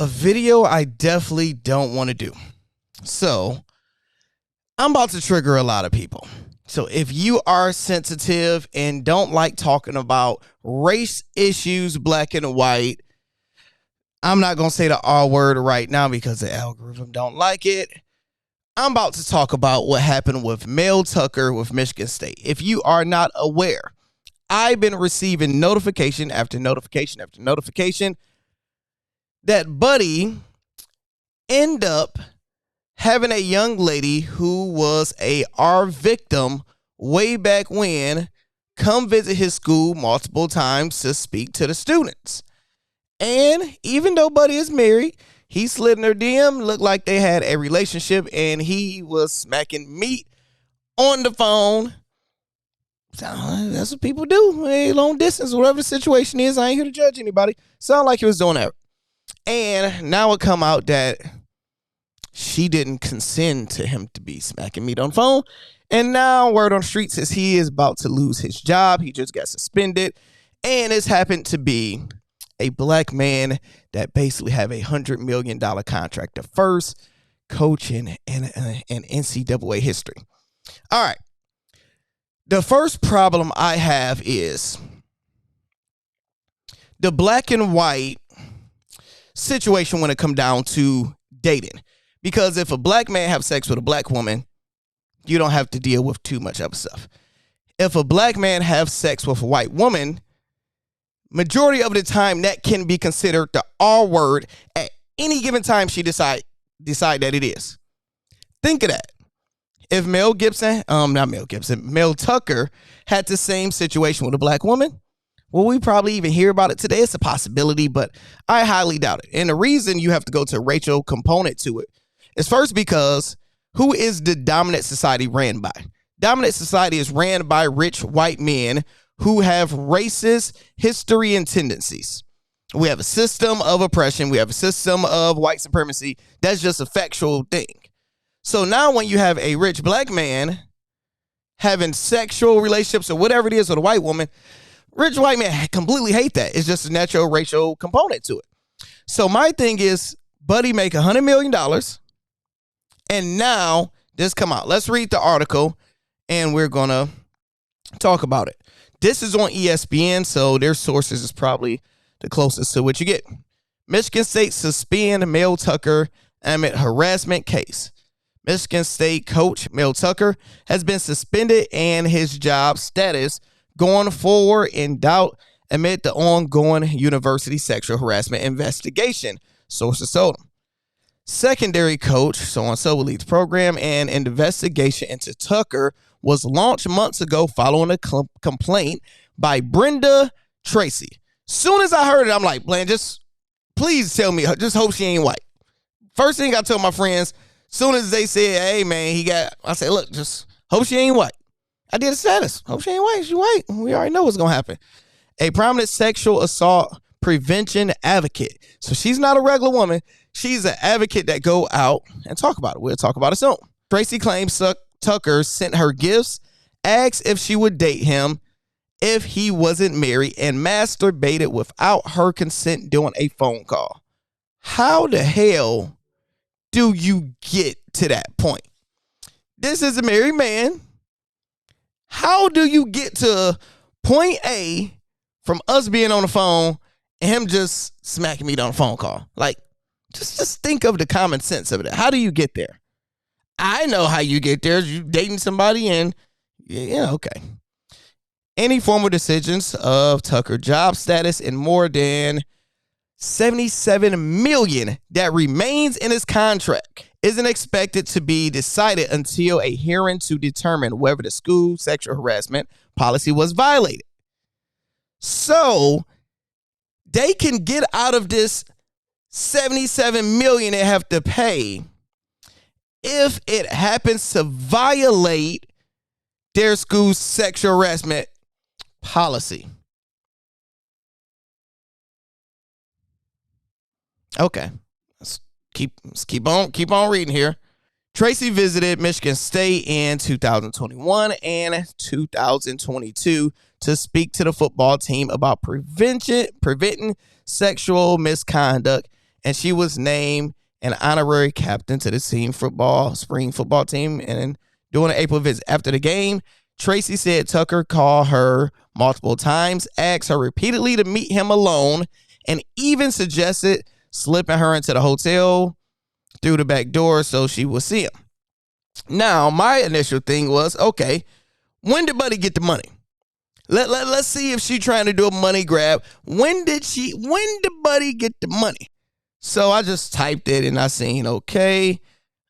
a video I definitely don't want to do. So I'm about to trigger a lot of people. So if you are sensitive and don't like talking about race issues, black and white, I'm not going to say the R word right now because the algorithm don't like it. I'm about to talk about what happened with Mel Tucker with Michigan State. If you are not aware, I've been receiving notification after notification after notification that Buddy ended up having a young lady who was our victim way back when come visit his school multiple times to speak to the students. And even though Buddy is married, he slid in her DM, looked like they had a relationship, and he was smacking meat on the phone. So that's what people do. Hey, long distance, whatever the situation is, I ain't here to judge anybody. Sound like he was doing that. And now it come out that she didn't consent to him to be smacking meat on the phone. And now word on the street says he is about to lose his job. He just got suspended. And it's happened to be a black man that basically have $100 million contract, the first coach in NCAA history. All right. The first problem I have is the black and white situation when it come down to dating. Because if a black man have sex with a black woman, you don't have to deal with too much other stuff. If a black man have sex with a white woman, majority of the time that can be considered the R word at any given time she decide that it is. Think of that. If Mel Tucker had the same situation with a black woman, will we probably even hear about it today? It's a possibility, but I highly doubt it. And the reason you have to go to a racial component to it is first because who is the dominant society ran by? Dominant society is ran by rich white men who have racist history and tendencies. We have a system of oppression. We have a system of white supremacy. That's just a factual thing. So now when you have a rich black man having sexual relationships or whatever it is with a white woman, rich white men completely hate that. It's just a natural racial component to it. So my thing is, Buddy make $100 million. And now this come out. Let's read the article and we're going to talk about it. This is on ESPN, so their sources is probably the closest to what you get. Michigan State suspend Mel Tucker amid harassment case. Michigan State coach Mel Tucker has been suspended and his job status going forward in doubt amid the ongoing university sexual harassment investigation, sources told him. Secondary coach, so-and-so will lead the program, and an investigation into Tucker was launched months ago following a complaint by Brenda Tracy. Soon as I heard it, I'm like, Bland, just please tell me, just hope she ain't white. First thing I told my friends, soon as they said, hey, man, I said, look, just hope she ain't white. I did a status. Hope she ain't white. She white. We already know what's going to happen. A prominent sexual assault prevention advocate. So she's not a regular woman. She's an advocate that go out and talk about it. We'll talk about it soon. Tracy claims Tucker sent her gifts, asked if she would date him if he wasn't married, and masturbated without her consent during a phone call. How the hell do you get to that point? This is a married man. How do you get to point A from us being on the phone and him just smacking me on a phone call? Like, just think of the common sense of it. How do you get there? I know how you get there. You dating somebody and, yeah, okay. Any formal decisions of Tucker job status and more than $77 million that remains in his contract isn't expected to be decided until a hearing to determine whether the school sexual harassment policy was violated. So they can get out of this $77 million they have to pay if it happens to violate their school's sexual harassment policy. Okay, let's keep on reading here. Tracy visited Michigan State in 2021 and 2022 to speak to the football team about preventing sexual misconduct and she was named an honorary captain to the spring football team, and during an April visit. After the game, Tracy said Tucker called her multiple times, asked her repeatedly to meet him alone, and even suggested slipping her into the hotel through the back door so she would see him. Now, my initial thing was, okay, when did Buddy get the money? Let's see if she trying to do a money grab. When did Buddy get the money? So I just typed it and I seen, okay.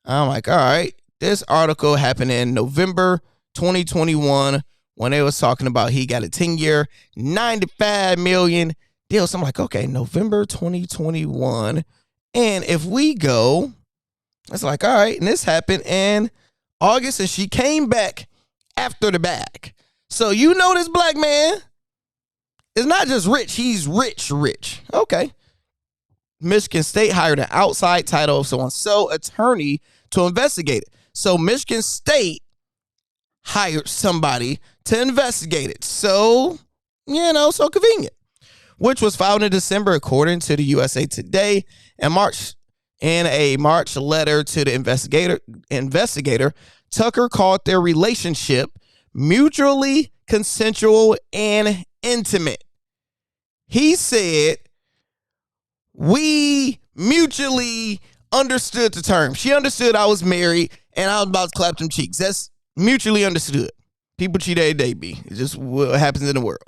I'm like, all right, this article happened in November 2021 when they was talking about he got a 10-year, $95 million deal. So I'm like, okay, November 2021. And if we go, it's like, all right, and this happened in August, and she came back after the bag. So you know this black man is not just rich, he's rich. Okay. Michigan State hired an outside title so-and-so attorney to investigate it. So Michigan State hired somebody to investigate it. So, so convenient. Which was filed in December, according to the USA Today. In a March letter to the investigator, Tucker called their relationship mutually consensual and intimate. He said, we mutually understood the term. She understood I was married and I was about to clap them cheeks. That's mutually understood. People cheat every day, B. It's just what happens in the world.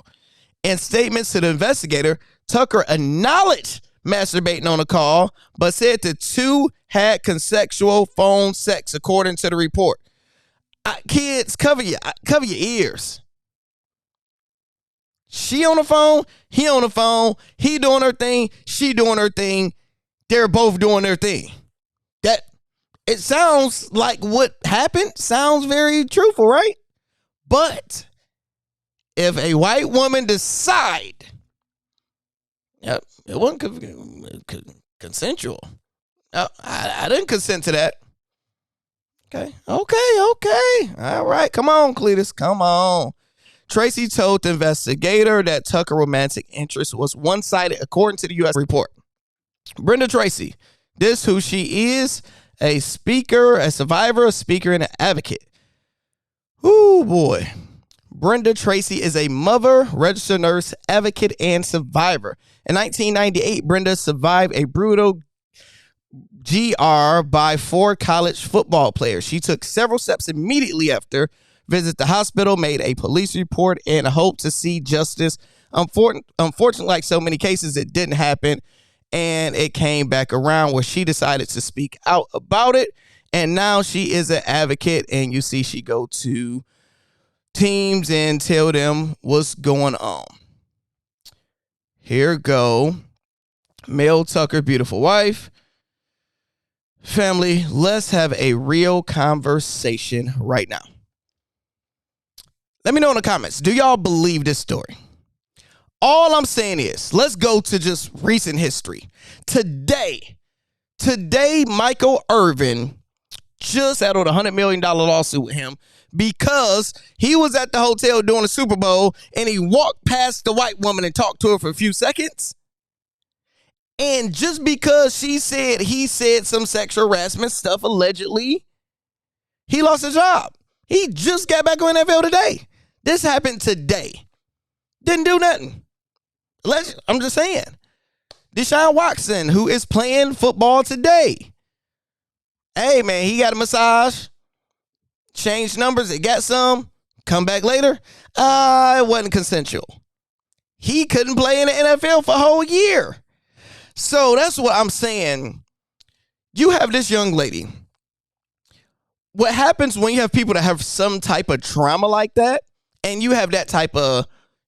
In statements to the investigator, Tucker acknowledged masturbating on a call, but said the two had consensual phone sex, according to the report. Kids, cover your ears. She on the phone, he on the phone, he doing her thing, she doing her thing. They're both doing their thing. That it sounds like what happened sounds very truthful, right? But if a white woman decide, it wasn't consensual. I didn't consent to that. Okay. All right, come on, Cletus, come on. Tracy told the investigator that Tucker's romantic interest was one-sided, according to the U.S. report. Brenda Tracy, this who she is, a speaker, a survivor, a speaker, and an advocate. Ooh, boy. Brenda Tracy is a mother, registered nurse, advocate, and survivor. In 1998, Brenda survived a brutal GR by 4 college football players. She took several steps immediately after, visited the hospital, made a police report, and hoped to see justice. Unfortunately, like so many cases, it didn't happen, and it came back around where she decided to speak out about it, and now she is an advocate, and you see she go to teams and tell them what's going on. Here go Mel Tucker, beautiful wife. Family, let's have a real conversation right now. Let me know in the comments, do y'all believe this story? All I'm saying is, let's go to just recent history. Today, Michael Irvin just settled a $100 million lawsuit with him because he was at the hotel during the Super Bowl and he walked past the white woman and talked to her for a few seconds. And just because he said some sexual harassment stuff allegedly, he lost his job. He just got back on NFL today. This happened today. Didn't do nothing. I'm just saying. Deshaun Watson, who is playing football today. Hey, man, he got a massage. Changed numbers. It got some. Come back later. It wasn't consensual. He couldn't play in the NFL for a whole year. So that's what I'm saying. You have this young lady. What happens when you have people that have some type of trauma like that, and you have that type of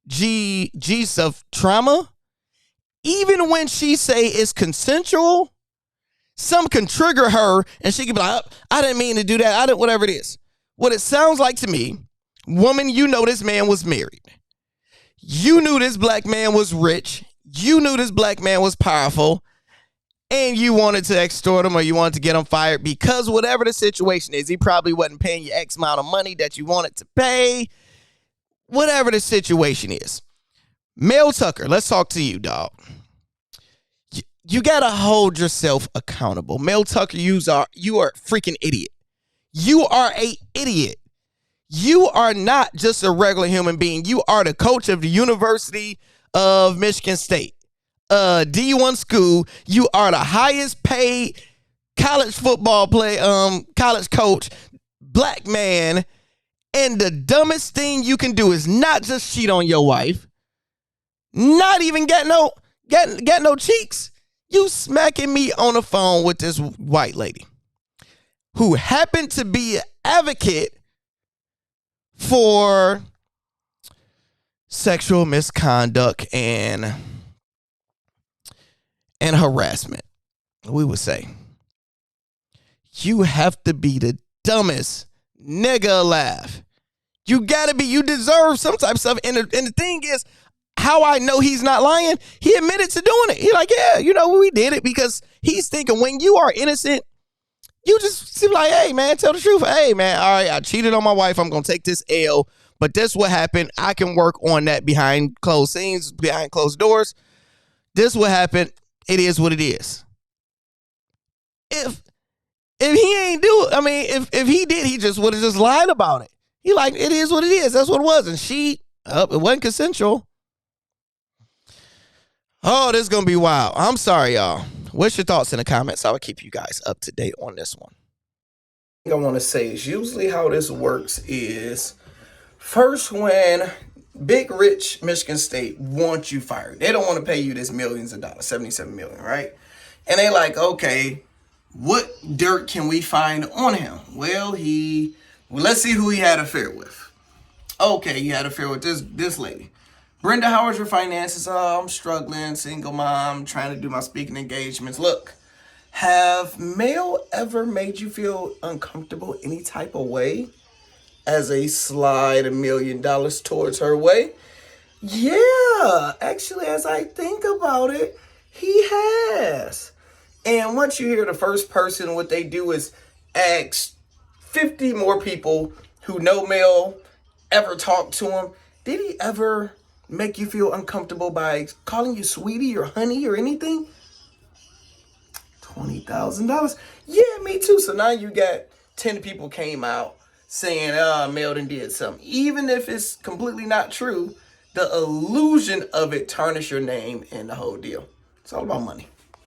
G stuff trauma, even when she say it's consensual, some can trigger her and she can be like, I didn't mean to do that. Whatever it is. What it sounds like to me, woman, you know this man was married. You knew this black man was rich. You knew this black man was powerful. And you wanted to extort him or you wanted to get him fired because whatever the situation is, he probably wasn't paying you X amount of money that you wanted to pay. Whatever the situation is. Mel Tucker, let's talk to you, dog. you gotta hold yourself accountable. Mel Tucker, you are a freaking idiot. You are a idiot. You are not just a regular human being. You are the coach of the University of Michigan State, D1 school. You are the highest paid college football college coach, black man. And the dumbest thing you can do is not just cheat on your wife, not even get no cheeks. You smacking me on the phone with this white lady who happened to be an advocate for sexual misconduct and harassment, we would say. You have to be the dumbest nigga alive. You deserve some type of stuff. And the thing is, how I know he's not lying, he admitted to doing it. He's like, yeah, we did it, because he's thinking when you are innocent, you just seem like, hey, man, tell the truth. Hey, man, all right, I cheated on my wife. I'm going to take this L, but this what happened. I can work on that behind closed scenes, behind closed doors. This what happened. It is what it is. If he ain't do it, I mean, if he did, he just would have just lied about it. He like, it is what it is. That's what it was. And it wasn't consensual. Oh, this is going to be wild. I'm sorry, y'all. What's your thoughts in the comments? I will keep you guys up to date on this one. I want to say is usually how this works is first, when big rich Michigan State wants you fired, they don't want to pay you this millions of dollars, $77 million, right? And they like, okay, what dirt can we find on him? Well, let's see who he had an affair with. Okay, he had an affair with this lady. Brenda, how is your finances? Oh, I'm struggling, single mom, trying to do my speaking engagements. Look, have Mel ever made you feel uncomfortable any type of way as a slide $1 million towards her way? Yeah, actually, as I think about it, he has. And once you hear the first person, what they do is ask 50 more people who know Mel, ever talk to him. Did he ever make you feel uncomfortable by calling you sweetie or honey or anything? $20,000. Yeah, me too. So now you got 10 people came out saying, Mel done did something. Even if it's completely not true, the illusion of it tarnish your name and the whole deal. It's all about money.